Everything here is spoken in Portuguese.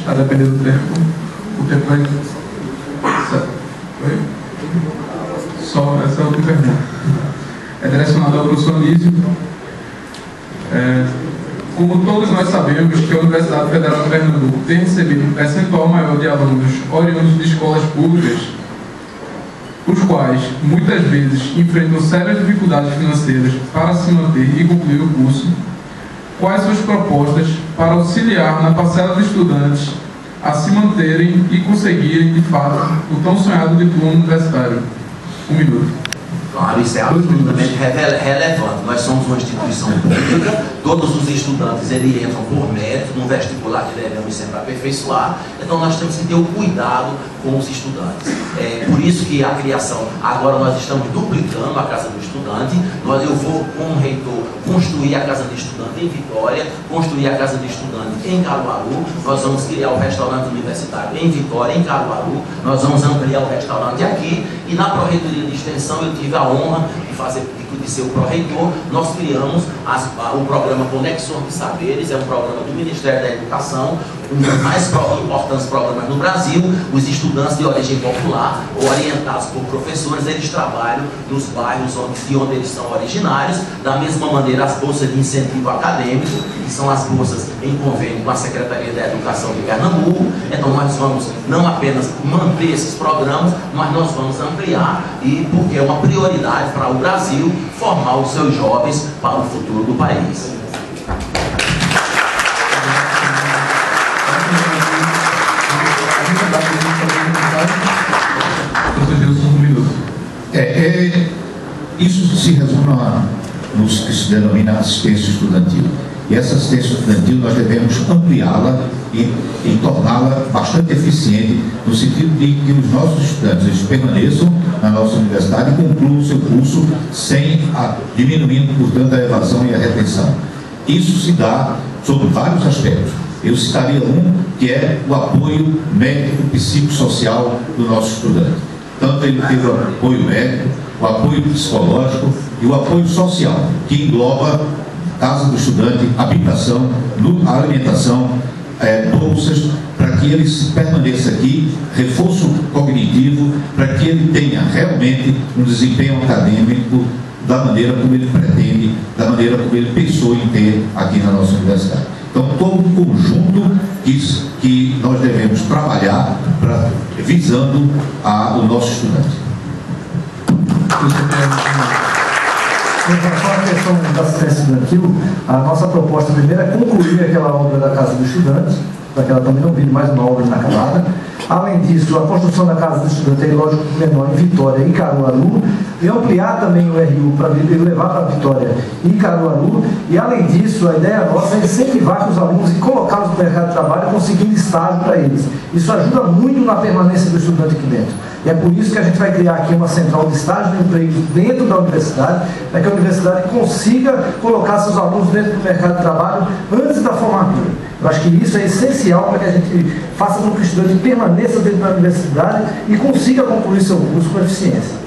a depender do tempo. O tempo vai... Só essa é outra pergunta. É direcionado ao professor Anísio. Como todos nós sabemos que a Universidade Federal de Pernambuco tem recebido um percentual maior de alunos oriundos de escolas públicas, os quais muitas vezes enfrentam sérias dificuldades financeiras para se manter e concluir o curso, quais suas propostas para auxiliar na parcela de estudantes a se manterem e conseguirem, de fato, o tão sonhado diploma universitário? 1 minuto. Claro, isso é absolutamente relevante. Nós somos uma instituição pública, todos os estudantes eles entram por mérito no vestibular que devemos sempre aperfeiçoar, então nós temos que ter o cuidado com os estudantes. Por isso que a criação, agora nós estamos duplicando a Casa do Estudante, eu vou, como reitor, construir a Casa do Estudante em Vitória, construir a Casa do Estudante em Caruaru, nós vamos criar o restaurante universitário em Vitória, em Caruaru, nós vamos ampliar o restaurante aqui, e na Pró-Reitoria de Extensão eu tive a honra de ser o pró-reitor. Nós criamos o programa Conexões de Saberes, é um programa do Ministério da Educação, um dos mais importantes programas no Brasil. Os estudantes de origem popular, orientados por professores, eles trabalham nos bairros de onde eles são originários. Da mesma maneira, as bolsas de incentivo acadêmico, que são as bolsas em convênio com a Secretaria da Educação de Pernambuco. Então nós vamos não apenas manter esses programas, mas nós vamos ampliar, e porque é uma prioridade para o Brasil formar os seus jovens para o futuro do país. Isso se resume no que se denomina assistência estudantil. E essa assistência estudantil nós devemos ampliá-la e torná-la bastante eficiente, no sentido de que os nossos estudantes eles permaneçam na nossa universidade e concluam o seu curso sem diminuindo, portanto, a evasão e a retenção. Isso se dá sobre vários aspectos. Eu citaria um, que é o apoio médico-psicossocial do nosso estudante. Tanto ele teve o apoio médico, o apoio psicológico e o apoio social, que engloba casa do estudante, habitação, alimentação, bolsas, para que ele permaneça aqui, reforço cognitivo, para que ele tenha realmente um desempenho acadêmico da maneira como ele pretende, da maneira como ele pensou em ter aqui na nossa universidade. Então, todo um conjunto que nós devemos trabalhar visando o nosso estudante. Em relação à questão da assistência estudantil, a nossa proposta primeira é concluir aquela obra da Casa do Estudante, para que ela também não vire mais uma obra inacabada. Além disso, a construção da Casa do Estudante é, lógico, menor em Vitória e Caruaru, e ampliar também o RU para levar para Vitória e Caruaru. E, além disso, a ideia nossa é incentivar os alunos e colocá-los no mercado de trabalho, conseguindo estágio para eles. Isso ajuda muito na permanência do estudante aqui dentro. E é por isso que a gente vai criar aqui uma central de estágio de emprego dentro da universidade, para que a universidade consiga colocar seus alunos dentro do mercado de trabalho antes da formatura. Eu acho que isso é essencial para que a gente faça com que o estudante permaneça dentro da universidade e consiga concluir seu curso com eficiência.